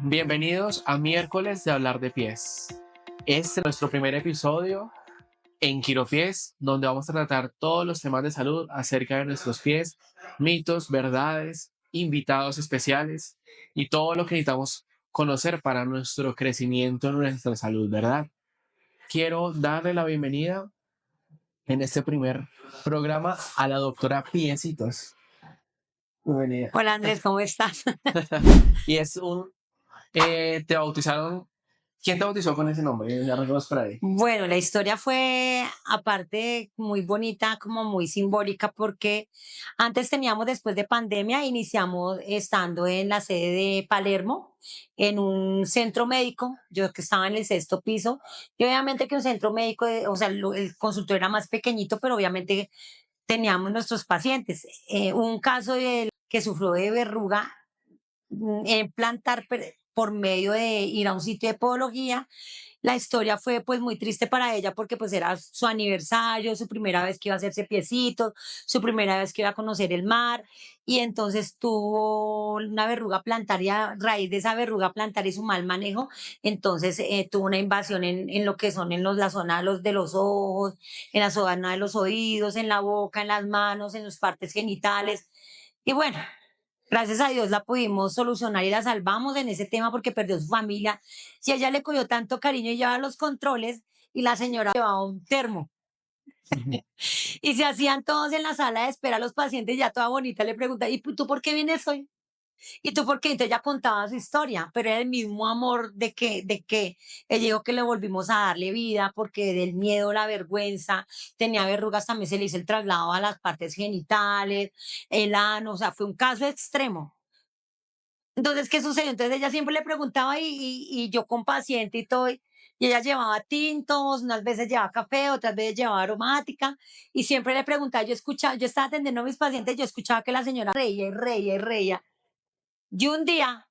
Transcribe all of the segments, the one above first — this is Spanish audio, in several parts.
Bienvenidos a miércoles de hablar de pies. Este es nuestro primer episodio en Quiropies, donde vamos a tratar todos los temas de salud acerca de nuestros pies, mitos, verdades, invitados especiales y todo lo que necesitamos conocer para nuestro crecimiento en nuestra salud, ¿verdad? Quiero darle la bienvenida en este primer programa a la doctora Piecitos. Bienvenida. Hola Andrés, ¿cómo estás? Y te bautizaron. ¿Quién te bautizó con ese nombre? Ya arrancamos por ahí. Bueno, la historia fue aparte muy bonita, como muy simbólica, porque antes teníamos, después de pandemia, iniciamos estando en la sede de Palermo, en un centro médico, yo que estaba en el sexto piso, y obviamente que un centro médico, o sea, el consultorio era más pequeñito, pero obviamente teníamos nuestros pacientes. Un caso que sufrió de verruga plantar por medio de ir a un sitio de podología. La historia fue pues muy triste para ella porque pues era su aniversario, su primera vez que iba a hacerse piecitos, su primera vez que iba a conocer el mar, y entonces tuvo una verruga plantar y a raíz de esa verruga plantar y su mal manejo, entonces tuvo una invasión en lo que son la zona de los ojos, en la zona de los oídos, en la boca, en las manos, en las partes genitales. Y bueno, gracias a Dios la pudimos solucionar y la salvamos en ese tema porque perdió su familia. Si ella le cogió tanto cariño y llevaba los controles, y la señora llevaba un termo y se hacían todos en la sala de espera, los pacientes ya toda bonita le pregunta, ¿y tú por qué vienes hoy? ¿Y tú por qué? Entonces ella contaba su historia, pero era el mismo amor de que ella dijo que le volvimos a darle vida porque del miedo, la vergüenza, tenía verrugas, también se le hizo el traslado a las partes genitales, el ano, o sea, fue un caso extremo. Entonces, ¿qué sucedió? Entonces ella siempre le preguntaba y yo con paciente y todo, y ella llevaba tintos, unas veces llevaba café, otras veces llevaba aromática, y siempre le preguntaba, yo escuchaba, yo estaba atendiendo a mis pacientes, yo escuchaba que la señora reía y reía y reía. Y un día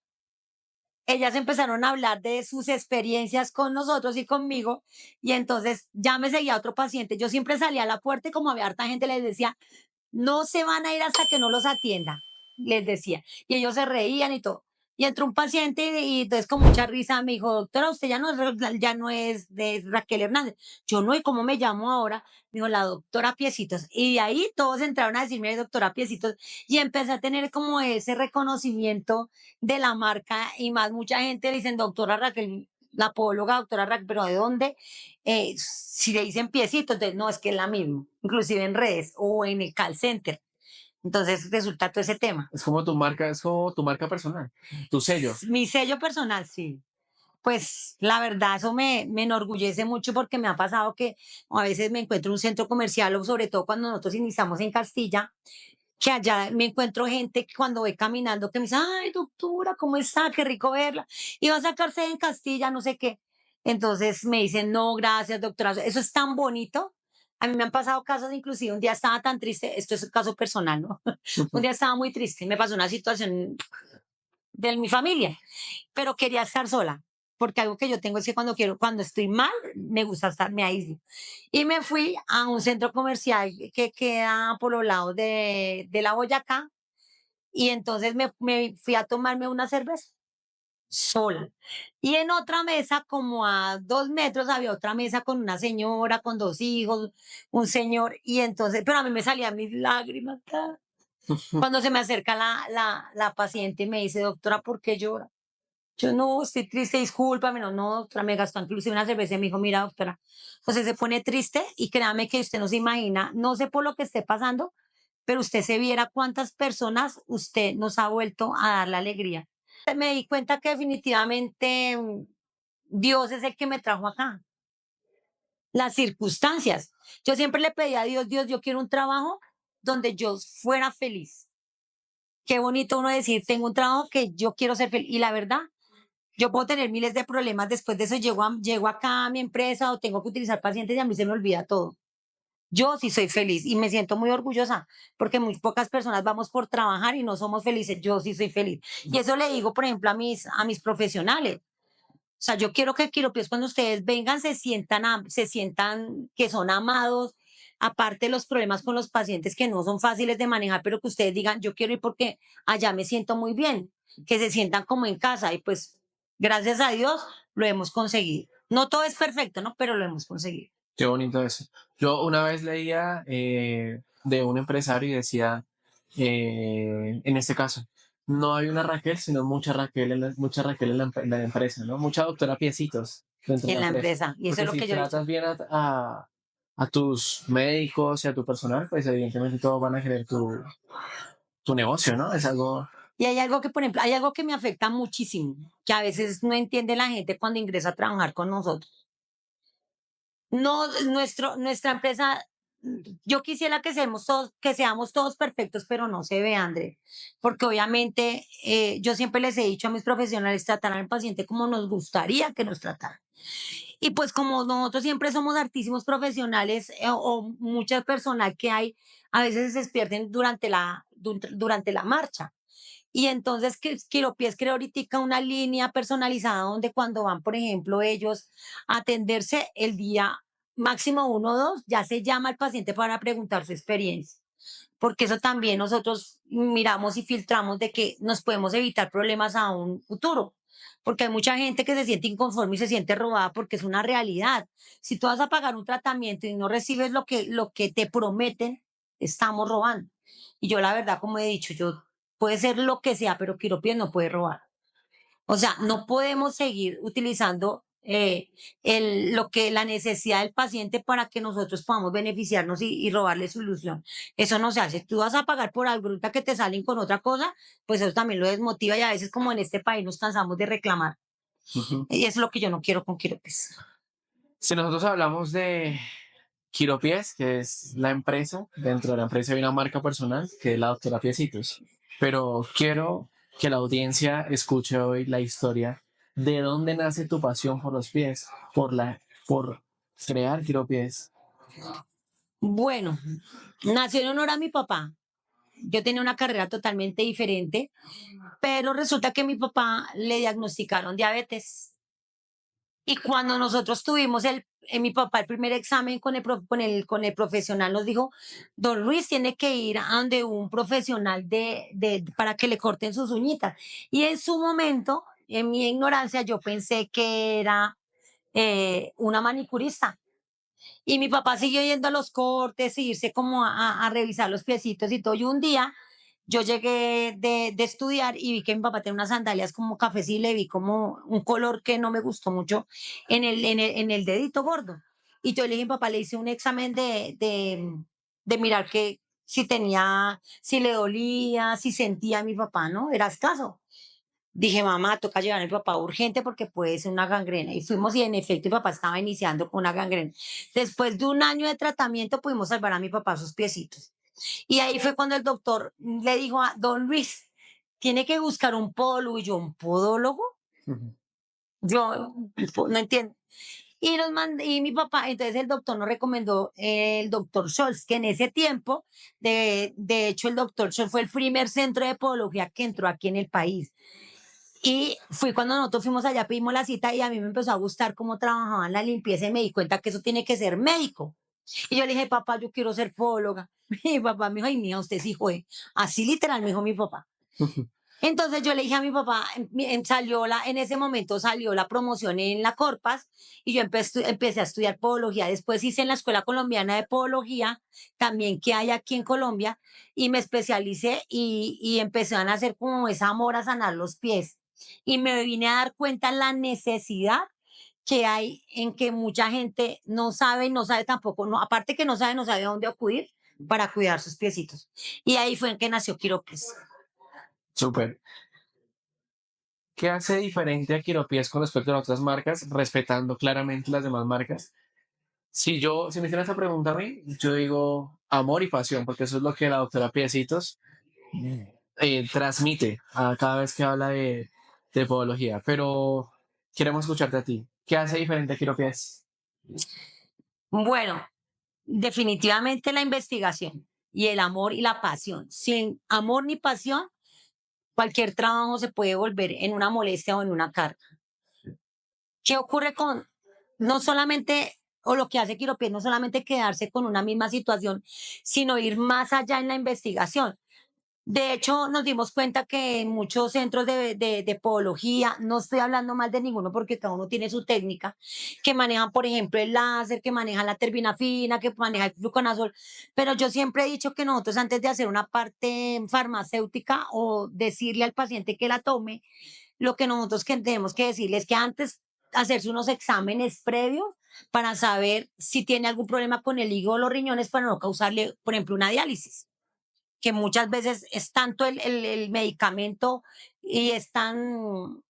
ellas empezaron a hablar de sus experiencias con nosotros y conmigo, y entonces ya me seguía otro paciente. Yo siempre salía a la puerta y como había harta gente les decía, no se van a ir hasta que no los atienda, les decía. Y ellos se reían y todo. Y entró un paciente y entonces con mucha risa me dijo, doctora, usted ya no es de Raquel Hernández. Yo no, ¿y cómo me llamo ahora? Me dijo, la doctora Piecitos. Y de ahí todos entraron a decirme, doctora Piecitos. Y empecé a tener como ese reconocimiento de la marca y más mucha gente le dicen, doctora Raquel, la podóloga, doctora Raquel, pero ¿de dónde? Si le dicen Piecitos, entonces no, es que es la misma, inclusive en redes o en el call center. Entonces resulta todo ese tema. Es como tu marca personal, tu sello. Mi sello personal, sí. Pues la verdad, eso me enorgullece mucho porque me ha pasado que a veces me encuentro en un centro comercial o sobre todo cuando nosotros iniciamos en Castilla, que allá me encuentro gente que cuando voy caminando que me dice, ay, doctora, ¿cómo está? Qué rico verla. Y va a sacarse en Castilla, no sé qué. Entonces me dicen, no, gracias, doctora. Eso es tan bonito. A mí me han pasado casos, inclusive un día estaba tan triste, esto es un caso personal, ¿no? Un día estaba muy triste, me pasó una situación de mi familia, pero quería estar sola, porque algo que yo tengo es que cuando estoy mal, me gusta estar, me aíslo. Y me fui a un centro comercial que queda por los lados de la Boyacá, y entonces me fui a tomarme una cerveza sola. Y en otra mesa, como a 2 metros, había otra mesa con una señora, con dos hijos, un señor, y entonces, pero a mí me salían mis lágrimas. Cuando se me acerca la paciente y me dice, doctora, ¿por qué llora? Yo no, estoy triste, discúlpame, no, no, doctora, me gastó inclusive una cerveza y me dijo, mira, doctora, José se pone triste y créame que usted no se imagina, no sé por lo que esté pasando, pero usted se viera cuántas personas usted nos ha vuelto a dar la alegría. Me di cuenta que definitivamente Dios es el que me trajo acá, las circunstancias. Yo siempre le pedí a Dios, Dios, yo quiero un trabajo donde yo fuera feliz. Qué bonito uno decir, tengo un trabajo que yo quiero ser feliz. Y la verdad, yo puedo tener miles de problemas, después de eso llego acá a mi empresa o tengo que utilizar pacientes y a mí se me olvida todo. Yo sí soy feliz y me siento muy orgullosa porque muy pocas personas vamos por trabajar y no somos felices. Yo sí soy feliz. Y eso le digo, por ejemplo, a mis profesionales. O sea, yo quiero que Quiropios cuando ustedes vengan se sientan que son amados, aparte de los problemas con los pacientes que no son fáciles de manejar, pero que ustedes digan, yo quiero ir porque allá me siento muy bien, que se sientan como en casa y pues Gracias a Dios lo hemos conseguido. No todo es perfecto, ¿no? Pero lo hemos conseguido. Qué bonito eso. Yo una vez leía de un empresario y decía, en este caso, no hay una Raquel, sino mucha Raquel en la empresa, ¿no? Mucha doctora Piecitos dentro de En la la empresa. empresa. Y eso es Porque lo si que yo he dicho. tratas bien a tus médicos y a tu personal, pues evidentemente todos van a querer tu negocio, ¿no? Es algo... Y hay algo que, por ejemplo, hay algo que me afecta muchísimo, que a veces no entiende la gente cuando ingresa a trabajar con nosotros. No, nuestra empresa, yo quisiera que seamos todos perfectos, pero no se ve, André, porque obviamente yo siempre les he dicho a mis profesionales tratar al paciente como nos gustaría que nos trataran. Y pues como nosotros siempre somos hartísimos profesionales o mucha personal que hay, a veces se pierden durante la marcha. Y entonces Quiropies creó ahorita una línea personalizada donde cuando van, por ejemplo, ellos a atenderse el día máximo 1 o 2, ya se llama al paciente para preguntar su experiencia. Porque eso también nosotros miramos y filtramos de que nos podemos evitar problemas a un futuro. Porque hay mucha gente que se siente inconforme y se siente robada porque es una realidad. Si tú vas a pagar un tratamiento y no recibes lo que te prometen, estamos robando. Y yo la verdad, como he dicho, yo puede ser lo que sea, pero Quiropies no puede robar. O sea, no podemos seguir utilizando la necesidad del paciente para que nosotros podamos beneficiarnos y robarle su ilusión. Eso no se hace. Tú vas a pagar por algo ahorita que te salen con otra cosa, pues eso también lo desmotiva y a veces como en este país nos cansamos de reclamar. Ujú. Y es lo que yo no quiero con Quiropies. Si nosotros hablamos de Quiropies, que es la empresa, dentro de la empresa hay una marca personal, que es la doctora Piecitos. Pero quiero que la audiencia escuche hoy la historia de dónde nace tu pasión por los pies, por crear Quiropies. Bueno, nació en honor a mi papá. Yo tenía una carrera totalmente diferente, pero resulta que a mi papá le diagnosticaron diabetes. Y cuando nosotros tuvimos mi papá el primer examen con el profesional, nos dijo, don Luis tiene que ir a donde un profesional para que le corten sus uñitas. Y en su momento, en mi ignorancia, yo pensé que era una manicurista. Y mi papá siguió yendo a los cortes y irse como a revisar los piecitos y todo. Y un día yo llegué de estudiar y vi que mi papá tenía unas sandalias como cafés y le vi como un color que no me gustó mucho en el dedito gordo. Y yo le dije, a mi papá, le hice un examen de mirar que si le dolía, si sentía a mi papá, ¿no? Era escaso. Dije, mamá, toca llevar a mi papá urgente porque puede ser una gangrena. Y fuimos y en efecto mi papá estaba iniciando con una gangrena. Después de un año de tratamiento pudimos salvar a mi papá sus piecitos. Y ahí fue cuando el doctor le dijo a don Luis, tiene que buscar un podólogo. Y yo, ¿un podólogo? Ujú. Yo no entiendo. Y mi papá, entonces el doctor nos recomendó el doctor Scholz, que en ese tiempo, de hecho, el doctor Scholz fue el primer centro de podología que entró aquí en el país. Y fui cuando nosotros fuimos allá, pedimos la cita y a mí me empezó a gustar cómo trabajaban la limpieza y me di cuenta que eso tiene que ser médico. Y yo le dije, papá, yo quiero ser podóloga. Mi papá me dijo, ay, mía, usted sí fue. Así literal me dijo mi papá. Entonces yo le dije a mi papá, en ese momento salió la promoción en la Corpas y yo empecé a estudiar podología. Después hice en la Escuela Colombiana de Podología, también que hay aquí en Colombia, y me especialicé y empecé a hacer como esa amor a sanar los pies. Y me vine a dar cuenta la necesidad que hay en que mucha gente no sabe, no sabe tampoco, no, aparte que no sabe a dónde acudir para cuidar sus piecitos. Y ahí fue en que nació Quiropies. Súper. ¿Qué hace diferente a Quiropies con respecto a otras marcas, respetando claramente las demás marcas? Si me hicieran esta pregunta a mí, yo digo amor y pasión, porque eso es lo que la doctora Piecitos transmite a cada vez que habla de podología. Pero queremos escucharte a ti. ¿Qué hace diferente a Quiropies? Bueno, definitivamente la investigación y el amor y la pasión. Sin amor ni pasión, cualquier trabajo se puede volver en una molestia o en una carga. ¿Qué ocurre con no solamente, o lo que hace Quiropies, no solamente quedarse con una misma situación, sino ir más allá en la investigación? De hecho, nos dimos cuenta que en muchos centros de podología, no estoy hablando mal de ninguno porque cada uno tiene su técnica, que manejan, por ejemplo, el láser, que manejan la terbinafina, que maneja el fluconazol, pero yo siempre he dicho que nosotros antes de hacer una parte farmacéutica o decirle al paciente que la tome, lo que nosotros que tenemos que decirle es que antes hacerse unos exámenes previos para saber si tiene algún problema con el hígado o los riñones para no causarle, por ejemplo, una diálisis, que muchas veces es tanto el medicamento y es tan,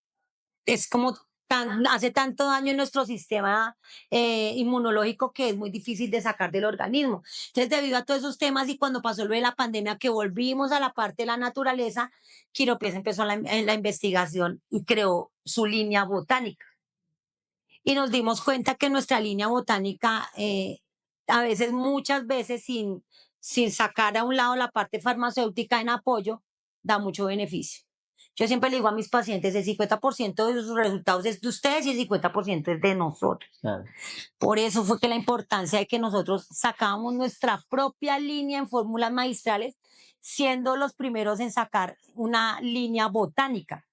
es como tan, hace tanto daño en nuestro sistema inmunológico que es muy difícil de sacar del organismo. Entonces, debido a todos esos temas y cuando pasó lo de la pandemia, que volvimos a la parte de la naturaleza, Quiropies empezó en la investigación y creó su línea botánica. Y nos dimos cuenta que nuestra línea botánica, a veces, muchas veces, sin sacar a un lado la parte farmacéutica en apoyo, da mucho beneficio. Yo siempre le digo a mis pacientes, el 50% de sus resultados es de ustedes y el 50% es de nosotros. Claro. Por eso fue que la importancia de que nosotros sacábamos nuestra propia línea en fórmulas maestrales, siendo los primeros en sacar una línea botánica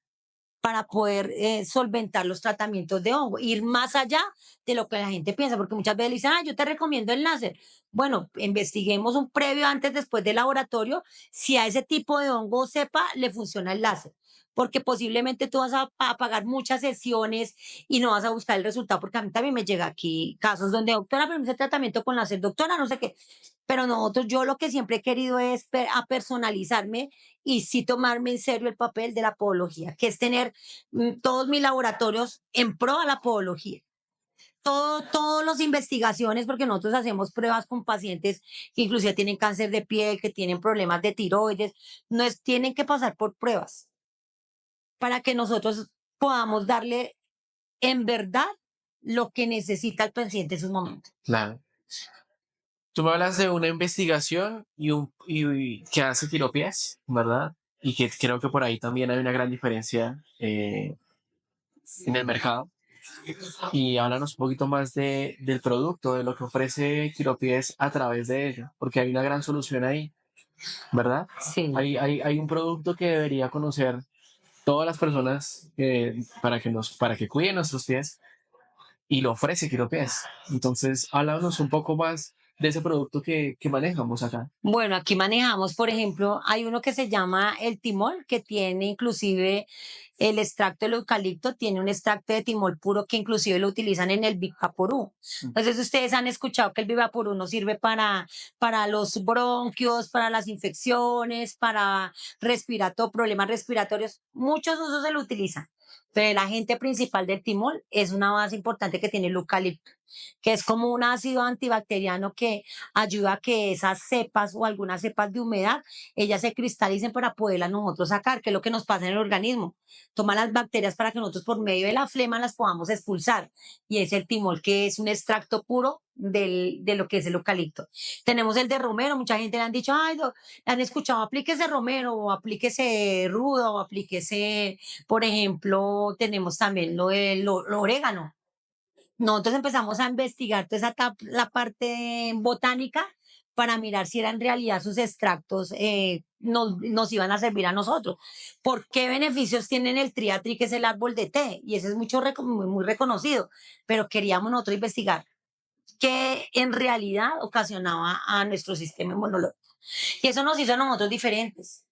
para poder solventar los tratamientos de hongo, ir más allá de lo que la gente piensa, porque muchas veces le dicen, ah, yo te recomiendo el láser. Bueno, investiguemos un previo antes, después del laboratorio, si a ese tipo de hongo sepa, le funciona el láser. Porque posiblemente tú vas a pagar muchas sesiones y no vas a buscar el resultado, porque a mí también me llega aquí casos donde, doctora, pero me hice tratamiento con láser, doctora, no sé qué. Pero nosotros, yo lo que siempre he querido es a personalizarme y sí tomarme en serio el papel de la podología, que es tener todos mis laboratorios en pro a la podología. Todas las investigaciones, porque nosotros hacemos pruebas con pacientes que inclusive tienen cáncer de piel, que tienen problemas de tiroides, no es, tienen que pasar por pruebas para que nosotros podamos darle en verdad lo que necesita el paciente en sus momentos. Claro. Tú me hablas de una investigación que hace Quiropies, ¿verdad? Y que creo que por ahí también hay una gran diferencia en el mercado. Y háblanos un poquito más del producto, de lo que ofrece Quiropies a través de ello, porque hay una gran solución ahí, ¿verdad? Sí. Hay un producto que debería conocer todas las personas para que cuiden nuestros pies y lo ofrece Quiropies. Entonces, háblanos un poco más de ese producto que manejamos acá. Bueno, aquí manejamos, por ejemplo, hay uno que se llama el timol, que tiene inclusive el extracto del eucalipto, tiene un extracto de timol puro que inclusive lo utilizan en el Vivaporú. Entonces, ustedes han escuchado que el Vivaporú nos sirve para los bronquios, para las infecciones, para problemas respiratorios. Muchos usos se lo utilizan. Pero el agente principal del timol es una base importante que tiene el eucalipto, que es como un ácido antibacteriano que ayuda a que esas cepas o algunas cepas de humedad, ellas se cristalicen para poderlas nosotros sacar, que es lo que nos pasa en el organismo. Toma las bacterias para que nosotros por medio de la flema las podamos expulsar. Y es el timol, que es un extracto puro de lo que es el eucalipto. Tenemos el de romero, mucha gente le han dicho, ay, han escuchado, aplíquese romero o aplíquese rudo o aplíquese, por ejemplo, tenemos también lo orégano. Nosotros empezamos a investigar toda la parte botánica para mirar si era en realidad sus extractos nos iban a servir a nosotros. ¿Por qué beneficios tienen el triatri, que es el árbol de té? Y ese es muy reconocido, pero queríamos nosotros investigar qué en realidad ocasionaba a nuestro sistema inmunológico. Y eso nos hizo a nosotros diferentes.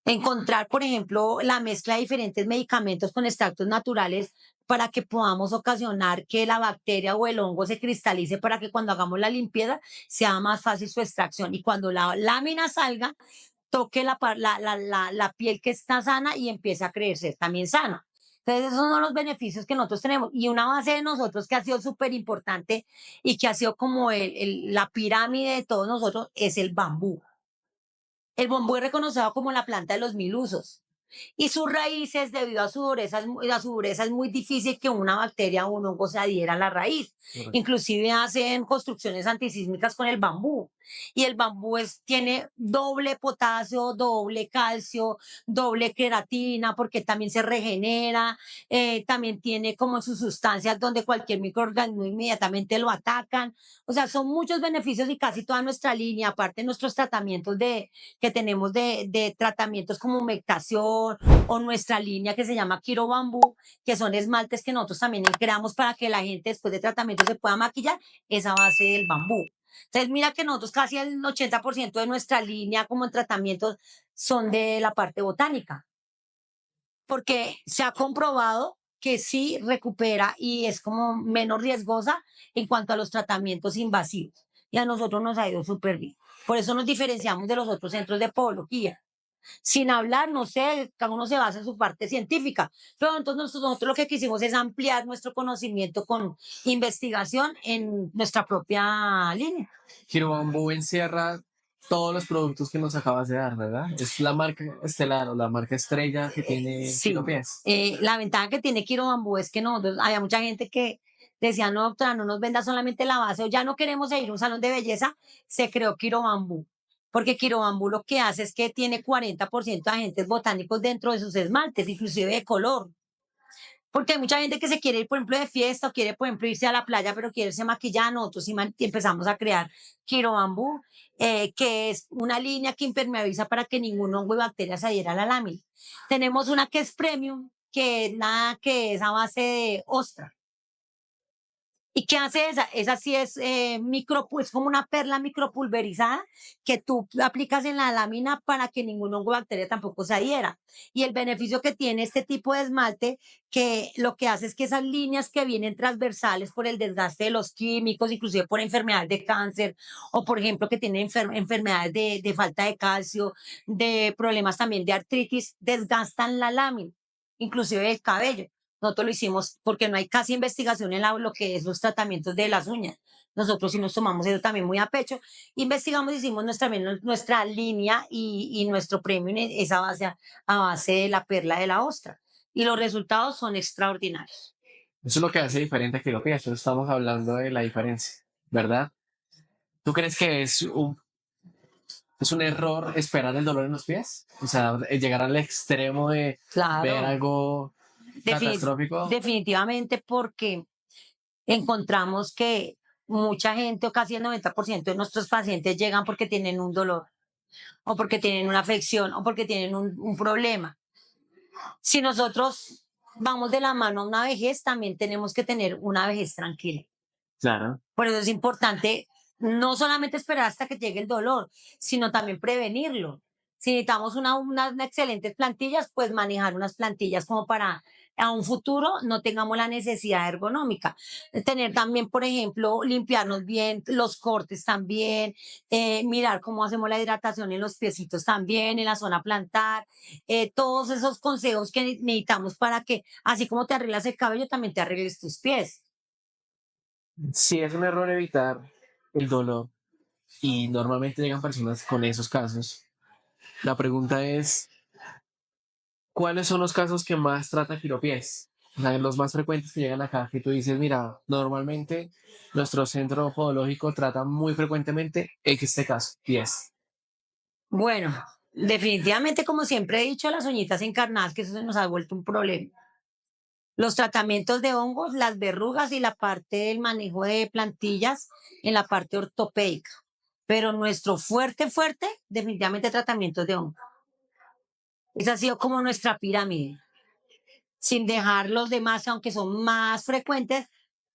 Encontrar, por ejemplo, la mezcla de diferentes medicamentos con extractos naturales para que podamos ocasionar que la bacteria o el hongo se cristalice para que cuando hagamos la limpieza sea más fácil su extracción. Y cuando la lámina salga, toque la piel que está sana y empiece a crecer también sana. Entonces, esos son los beneficios que nosotros tenemos. Y una base de nosotros que ha sido súper importante y que ha sido como la pirámide de todos nosotros es el bambú. El bambú es reconocido como la planta de los mil usos. Y sus raíces, debido a su dureza, es muy difícil que una bacteria o un hongo se adhiera a la raíz. Correcto. Inclusive hacen construcciones antisísmicas con el bambú. Y el bambú tiene doble potasio, doble calcio, doble queratina, porque también se regenera, también tiene como sus sustancias donde cualquier microorganismo inmediatamente lo atacan. O sea, son muchos beneficios y casi toda nuestra línea, aparte de nuestros tratamientos que tenemos de tratamientos como humectación o nuestra línea que se llama Kiro Bambú, que son esmaltes que nosotros también creamos para que la gente después de tratamiento se pueda maquillar, es a base del bambú. Entonces, mira que nosotros casi el 80% de nuestra línea como en tratamientos son de la parte botánica, porque se ha comprobado que sí recupera y es como menos riesgosa en cuanto a los tratamientos invasivos. Y a nosotros nos ha ido súper bien. Por eso nos diferenciamos de los otros centros de podología. Sin hablar, no sé, cada uno se basa en su parte científica, pero entonces nosotros lo que quisimos es ampliar nuestro conocimiento con investigación en nuestra propia línea. Kirobambu encierra todos los productos que nos acabas de dar, ¿verdad? Es la marca estelar o la marca estrella que tiene Sí, Quiropies. la ventaja que tiene Kiro Bambú es que nosotros, había mucha gente que decía, no, doctora, no nos venda solamente la base o ya no queremos ir a un salón de belleza, se creó Kiro Bambú. Porque Kiro Bambú lo que hace es que tiene 40% de agentes botánicos dentro de sus esmaltes, inclusive de color. Porque hay mucha gente que se quiere ir, por ejemplo, de fiesta o quiere, por ejemplo, irse a la playa, pero quiere irse maquillada. Nosotros sí empezamos a crear Kiro Bambú, que es una línea que impermeabiliza para que ningún hongo y bacteria se adhiera a la lámina. Tenemos una que es premium, que nada, que es a base de ostra. ¿Y qué hace esa? Esa sí es es como una perla micropulverizada que tú aplicas en la lámina para que ningún hongo o bacteria tampoco se adhiera. Y el beneficio que tiene este tipo de esmalte, que lo que hace es que esas líneas que vienen transversales por el desgaste de los químicos, inclusive por enfermedades de cáncer, o por ejemplo que tienen enfermedades de falta de calcio, de problemas también de artritis, desgastan la lámina, inclusive el cabello. Nosotros lo hicimos porque no hay casi investigación en lo que es los tratamientos de las uñas. Nosotros sí nos tomamos eso también muy a pecho. Investigamos, hicimos nuestra línea y nuestro premio es a base de la perla de la ostra. Y los resultados son extraordinarios. Eso es lo que hace diferente a Quiropies. Entonces estamos hablando de la diferencia, ¿verdad? ¿Tú crees que es un error esperar el dolor en los pies? O sea, llegar al extremo de ver Claro, algo catastrófico. definitivamente porque encontramos que mucha gente o casi el 90% de nuestros pacientes llegan porque tienen un dolor o porque tienen una afección o porque tienen un problema. Si nosotros vamos de la mano a una vejez, también tenemos que tener una vejez tranquila. Claro. Por eso es importante no solamente esperar hasta que llegue el dolor, sino también prevenirlo. Si necesitamos unas excelentes plantillas, pues manejar unas plantillas como para a un futuro no tengamos la necesidad ergonómica. Tener también, por ejemplo, limpiarnos bien los cortes también, mirar cómo hacemos la hidratación en los piecitos también, en la zona plantar, todos esos consejos que necesitamos para que, así como te arreglas el cabello, también te arregles tus pies. Sí, es un error evitar el dolor y normalmente llegan personas con esos casos. La pregunta es, ¿cuáles son los casos que más trata Quiropies? O sea, los más frecuentes que llegan acá, que tú dices, mira, normalmente nuestro centro podológico trata muy frecuentemente este caso, pies. Bueno, definitivamente, como siempre he dicho, las uñitas encarnadas, que eso se nos ha vuelto un problema. Los tratamientos de hongos, las verrugas y la parte del manejo de plantillas en la parte ortopédica. Pero nuestro fuerte, fuerte, definitivamente tratamientos de hongos. Esa ha sido como nuestra pirámide, sin dejar los demás, aunque son más frecuentes,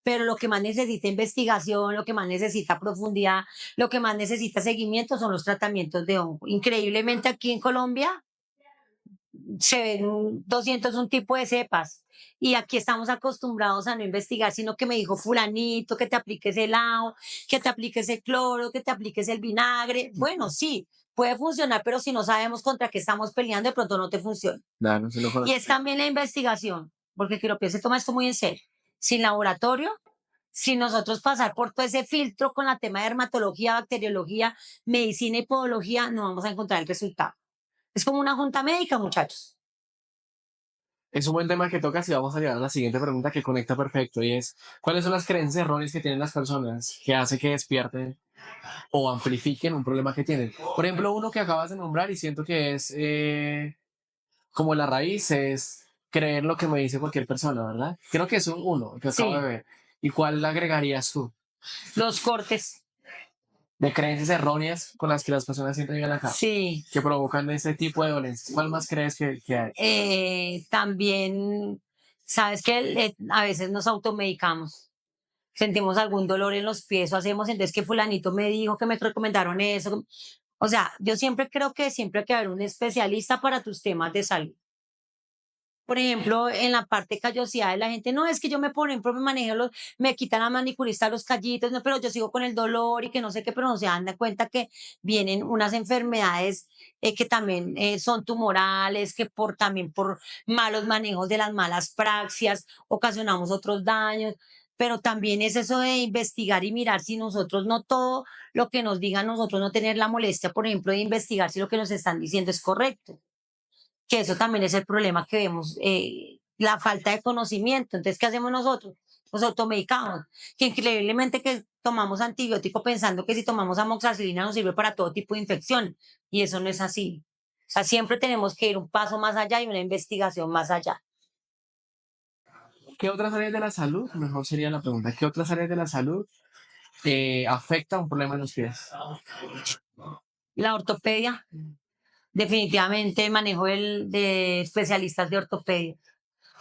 pero lo que más necesita investigación, lo que más necesita profundidad, lo que más necesita seguimiento son los tratamientos de hongo. Increíblemente aquí en Colombia se ven 201 tipo de cepas y aquí estamos acostumbrados a no investigar, sino que me dijo fulanito que te apliques el ajo, que te apliques el cloro, que te apliques el vinagre. Bueno, sí, puede funcionar, pero si no sabemos contra qué estamos peleando, de pronto no te funciona. Claro, no se lo Y conozco. es también la investigación, porque Quirope se toma esto muy en serio. Sin laboratorio, sin nosotros pasar por todo ese filtro con la tema de dermatología, bacteriología, medicina y podología, no vamos a encontrar el resultado. Es como una junta médica, muchachos. Es un buen tema que tocas y vamos a llegar a la siguiente pregunta que conecta perfecto y es, ¿cuáles son las creencias erróneas que tienen las personas que hace que despierten o amplifiquen un problema que tienen. Por ejemplo, uno que acabas de nombrar y siento que es como la raíz es creer lo que me dice cualquier persona, ¿verdad? Creo que es un uno que acabo de Sí, ver. ¿Y cuál le agregarías tú? los cortes. De creencias erróneas con las que las personas siempre viven acá, Sí, que provocan ese tipo de dolencias. ¿Cuál más crees que hay? también, sabes que a veces nos automedicamos. Sentimos algún dolor en los pies o hacemos, entonces que fulanito me dijo que me recomendaron eso. O sea, yo siempre creo que siempre hay que haber un especialista para tus temas de salud. Por ejemplo, en la parte callosidad de la gente, no es que yo me, por ejemplo, me manejo me quitan a manicurista los callitos, no, pero yo sigo con el dolor y que no sé qué, pero no se dan de cuenta que vienen unas enfermedades que también son tumorales, que también por malos manejos de las malas praxias ocasionamos otros daños. Pero también es eso de investigar y mirar si nosotros no todo lo que nos digan nosotros no tener la molestia, por ejemplo, de investigar si lo que nos están diciendo es correcto, que eso también es el problema que vemos, la falta de conocimiento. Entonces, ¿qué hacemos nosotros? Nos automedicamos, que increíblemente que tomamos antibiótico pensando que si tomamos amoxicilina nos sirve para todo tipo de infección, y eso no es así. O sea, siempre tenemos que ir un paso más allá y una investigación más allá. ¿Qué otras áreas de la salud? Mejor sería la pregunta. ¿Qué otras áreas de la salud afecta un problema en los pies? La ortopedia, definitivamente el manejo de especialistas de ortopedia.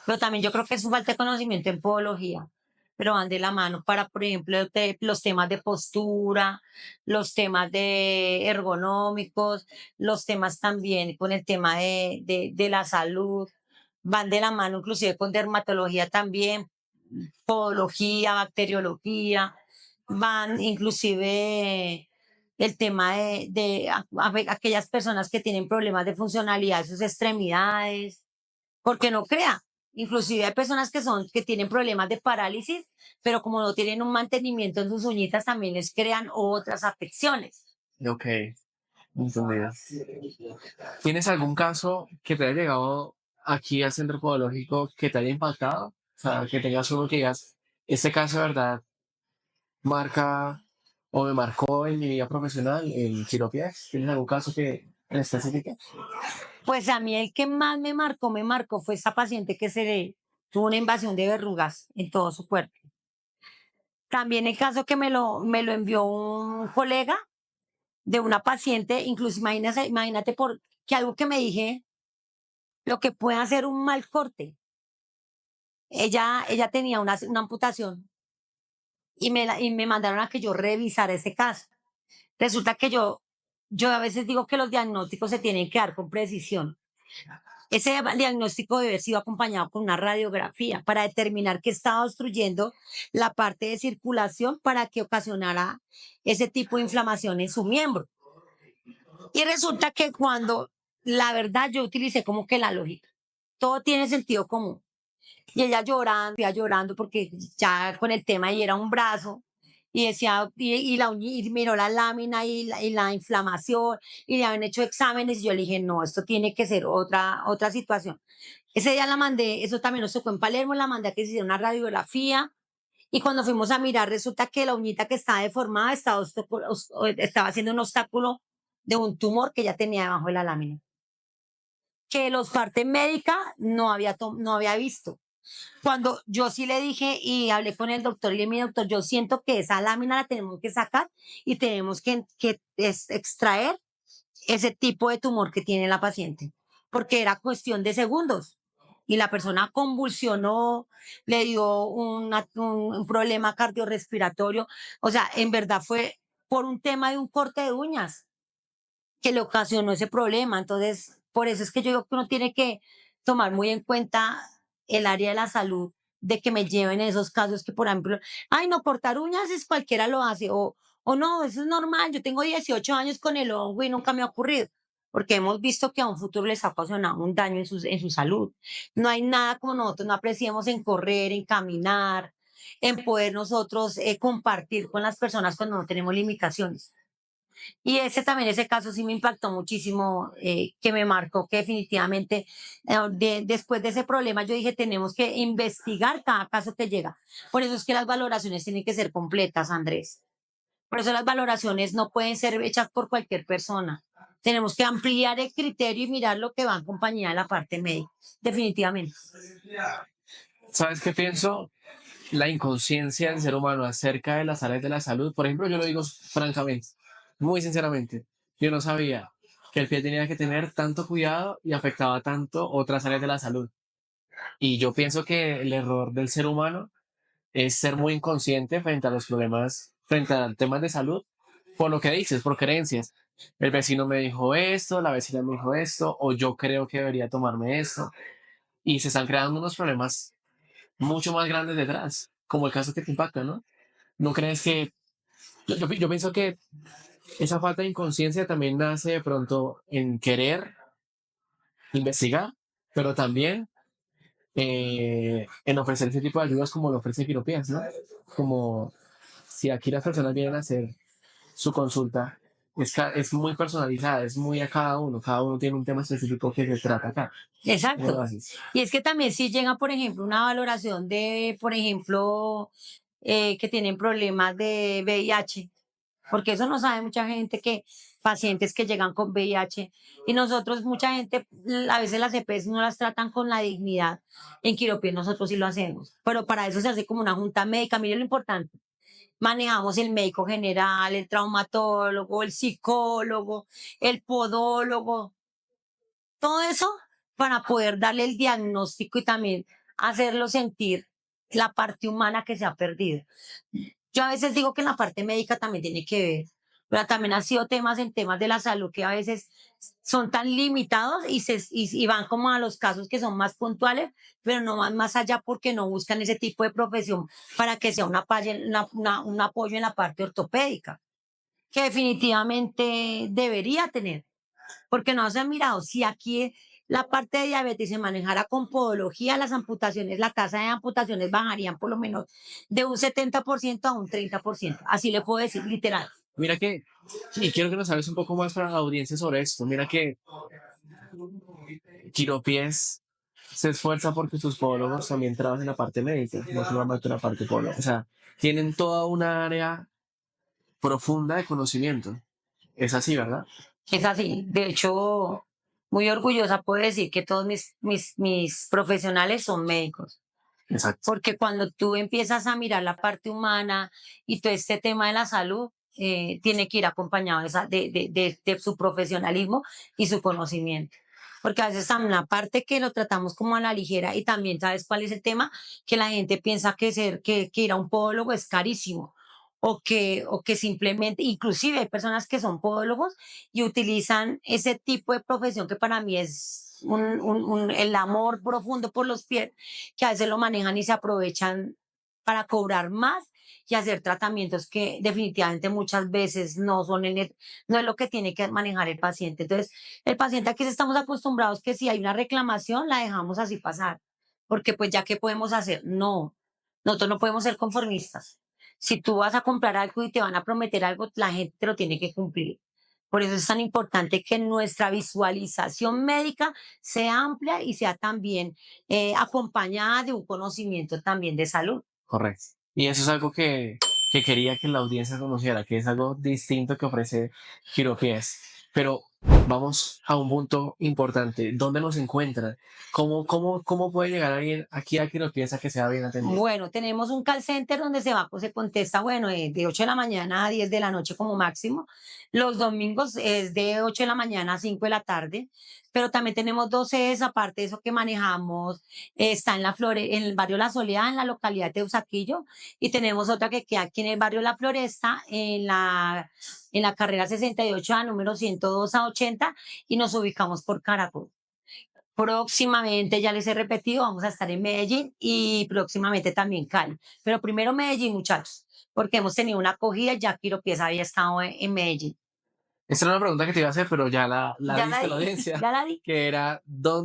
Pero también yo creo que es su falta de conocimiento en podología, pero van de la mano para, por ejemplo, los temas de postura, los temas de ergonómicos, los temas también con el tema de la salud, van de la mano inclusive con dermatología también, podología, bacteriología, van inclusive el tema de aquellas personas que tienen problemas de funcionalidad de sus extremidades, porque no crea. Inclusive hay personas que tienen problemas de parálisis, pero como no tienen un mantenimiento en sus uñitas, también les crean otras afecciones. Ok, entendido. ¿Tienes algún caso que te haya llegado aquí al centro podológico que te haya impactado? O sea, que tengas uno que digas, este caso de verdad marca o me marcó en mi vida profesional en Quiropies. ¿Tienes algún caso que en específico? Pues a mí el que más me marcó fue esa paciente que tuvo una invasión de verrugas en todo su cuerpo. También el caso que me lo envió un colega de una paciente, incluso imagínate por que algo que me dije, lo que puede hacer un mal corte. Ella tenía una amputación y me mandaron a que yo revisara ese caso. Resulta que yo a veces digo que los diagnósticos se tienen que dar con precisión. Ese diagnóstico debe haber sido acompañado con una radiografía para determinar qué estaba obstruyendo la parte de circulación para que ocasionara ese tipo de inflamación en su miembro. Y resulta que cuando, la verdad, yo utilicé como que la lógica. Todo tiene sentido común. Y ella llorando porque ya con el tema y era un brazo. Y decía, y miró la lámina y la inflamación, y le habían hecho exámenes. Y yo le dije, no, esto tiene que ser otra situación. Ese día la mandé, eso también nos tocó en Palermo, la mandé a que se hiciera una radiografía. Y cuando fuimos a mirar, resulta que la uñita que estaba deformada estaba haciendo un obstáculo de un tumor que ya tenía debajo de la lámina. Que los partes médica no había visto. Cuando yo sí le dije y hablé con el doctor, y le dije, mi doctor, yo siento que esa lámina la tenemos que sacar y tenemos que extraer ese tipo de tumor que tiene la paciente, porque era cuestión de segundos. Y la persona convulsionó, le dio un problema cardiorrespiratorio. O sea, en verdad fue por un tema de un corte de uñas que le ocasionó ese problema. Entonces, por eso es que yo digo que uno tiene que tomar muy en cuenta el área de la salud, de que me lleven esos casos que, por ejemplo, ay, no, cortar uñas es cualquiera lo hace, o no, eso es normal, yo tengo 18 años con el hongo y nunca me ha ocurrido, porque hemos visto que a un futuro les ha ocasionado un daño en su salud. No hay nada como nosotros no apreciemos en correr, en caminar, en poder nosotros compartir con las personas cuando no tenemos limitaciones. Y ese caso sí me impactó muchísimo, que me marcó que definitivamente, después de ese problema, yo dije, tenemos que investigar cada caso que llega. Por eso es que las valoraciones tienen que ser completas, Andrés. Por eso las valoraciones no pueden ser hechas por cualquier persona. Tenemos que ampliar el criterio y mirar lo que va en compañía de la parte médica, definitivamente. ¿Sabes qué pienso? La inconsciencia del ser humano acerca de las áreas de la salud. Por ejemplo, yo lo digo francamente, muy sinceramente, yo no sabía que el pie tenía que tener tanto cuidado y afectaba tanto otras áreas de la salud. Y yo pienso que el error del ser humano es ser muy inconsciente frente a los problemas, frente a temas de salud, por lo que dices, por creencias. El vecino me dijo esto, la vecina me dijo esto, o yo creo que debería tomarme esto. Y se están creando unos problemas mucho más grandes detrás, como el caso que te impacta, ¿no? ¿No crees que yo pienso que esa falta de inconsciencia también nace de pronto en querer investigar, pero también en ofrecer ese tipo de ayudas como lo ofrece Quiropías, ¿no? Como si aquí las personas vienen a hacer su consulta, es muy personalizada, es muy a cada uno tiene un tema específico que se trata acá. ¿Cómo lo Exacto. haces? Y es que también si llega, por ejemplo, una valoración de, por ejemplo, que tienen problemas de VIH, porque eso no sabe mucha gente que pacientes que llegan con VIH y nosotros, mucha gente, a veces las EPS no las tratan con la dignidad. En Quiropi nosotros sí lo hacemos, pero para eso se hace como una junta médica. Mire lo importante, manejamos el médico general, el traumatólogo, el psicólogo, el podólogo, todo eso para poder darle el diagnóstico y también hacerlo sentir la parte humana que se ha perdido. Yo a veces digo que en la parte médica también tiene que ver, pero también ha sido temas en temas de la salud que a veces son tan limitados y van como a los casos que son más puntuales, pero no van más allá porque no buscan ese tipo de profesión para que sea un apoyo en la parte ortopédica, que definitivamente debería tener. Porque no se han mirado, si aquí la parte de diabetes se manejara con podología, las amputaciones, la tasa de amputaciones bajarían por lo menos de un 70% a un 30%. Así le puedo decir, literal. Mira que, y quiero que nos hables un poco más para la audiencia sobre esto. Mira que Quiropies se esfuerza porque sus podólogos también trabajan en la parte médica, no solamente en la parte podóloga. O sea, tienen toda una área profunda de conocimiento. Es así, ¿verdad? Es así. De hecho, muy orgullosa puedo decir que todos mis profesionales son médicos. Exacto. Porque cuando tú empiezas a mirar la parte humana y todo este tema de la salud, tiene que ir acompañado de su profesionalismo y su conocimiento. Porque a veces también una parte que lo tratamos como a la ligera y también sabes cuál es el tema, que la gente piensa que ir a un podólogo es carísimo o que simplemente, inclusive hay personas que son podólogos y utilizan ese tipo de profesión que para mí es el amor profundo por los pies, que a veces lo manejan y se aprovechan para cobrar más y hacer tratamientos que definitivamente muchas veces no es lo que tiene que manejar el paciente. Entonces, el paciente aquí estamos acostumbrados que si hay una reclamación, la dejamos así pasar, porque pues ya qué podemos hacer. No, nosotros no podemos ser conformistas. Si tú vas a comprar algo y te van a prometer algo, la gente te lo tiene que cumplir. Por eso es tan importante que nuestra visualización médica sea amplia y sea también acompañada de un conocimiento también de salud. Correcto. Y eso es algo que quería que la audiencia conociera, que es algo distinto que ofrece Quiropies. Pero vamos a un punto importante. ¿Dónde nos encuentran? ¿Cómo puede llegar alguien aquí a Quiropies a que sea bien atendido? Bueno, tenemos un call center donde se contesta, bueno, de 8 de la mañana a 10 de la noche como máximo. Los domingos es de 8 de la mañana a 5 de la tarde, pero también tenemos 2 sedes, aparte de eso que manejamos, está en el barrio La Soledad, en la localidad de Usaquillo, y tenemos otra que queda aquí en el barrio La Floresta, en la carrera 68 a número 102 a 80, y nos ubicamos por Caracol. Próximamente, ya les he repetido, vamos a estar en Medellín y próximamente también Cali. Pero primero Medellín, muchachos, porque hemos tenido una acogida, ya Quiro Pieza había estado en Medellín. Esta era una pregunta que te iba a hacer, pero ya la Ya la diste a la di, audiencia, ya la di. que era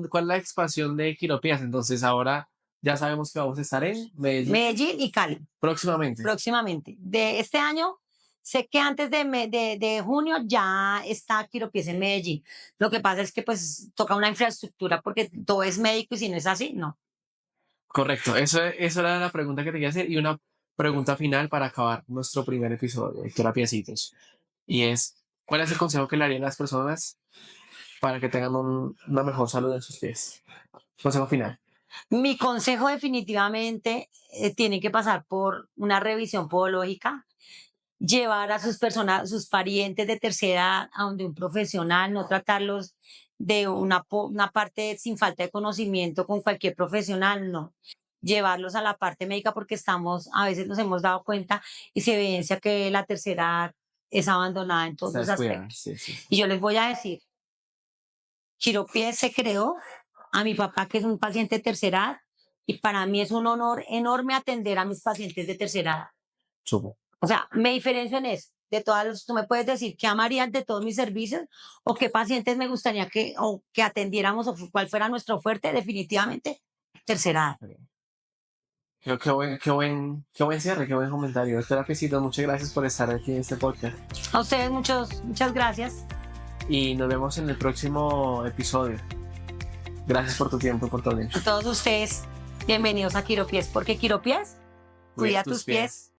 ¿cuál es la expansión de Quiropies? Entonces ahora ya sabemos que vamos a estar en Medellín Medellín y Cali, próximamente. próximamente. De este año, sé que antes de junio ya está Quiro Pieza en Medellín. Lo que pasa es que pues toca una infraestructura porque todo es médico y si no es así, no. Correcto, eso era la pregunta que te quería hacer. Y una Pregunta final para acabar nuestro primer episodio de Terapiecitos. Y es, ¿cuál es el consejo que le harían a las personas para que tengan una mejor salud en sus pies? Consejo final. Mi consejo definitivamente tiene que pasar por una revisión podológica, llevar a sus personas, sus parientes de tercera edad a donde un profesional, no tratarlos de una parte sin falta de conocimiento con cualquier profesional, no. Llevarlos a la parte médica porque a veces nos hemos dado cuenta y se evidencia que la tercera edad es abandonada en todos Está los descuidada. aspectos. Sí, sí, sí. Y yo les voy a decir, Quiropies se creó a mi papá, que es un paciente de tercera edad, y para mí es un honor enorme atender a mis pacientes de tercera edad. Súper. O sea, me diferencio en eso. De todas las, tú me puedes decir qué amarías de todos mis servicios o qué pacientes me gustaría que atendiéramos o cuál fuera nuestro fuerte, definitivamente tercera edad. Qué buen cierre, qué buen comentario. Terapiecitos, muchas gracias por estar aquí en este podcast. A ustedes muchas gracias. Y nos vemos en el próximo episodio. Gracias por tu tiempo y por todo. A todos ustedes, bienvenidos a Quiropies, porque Quiropies cuida tus pies.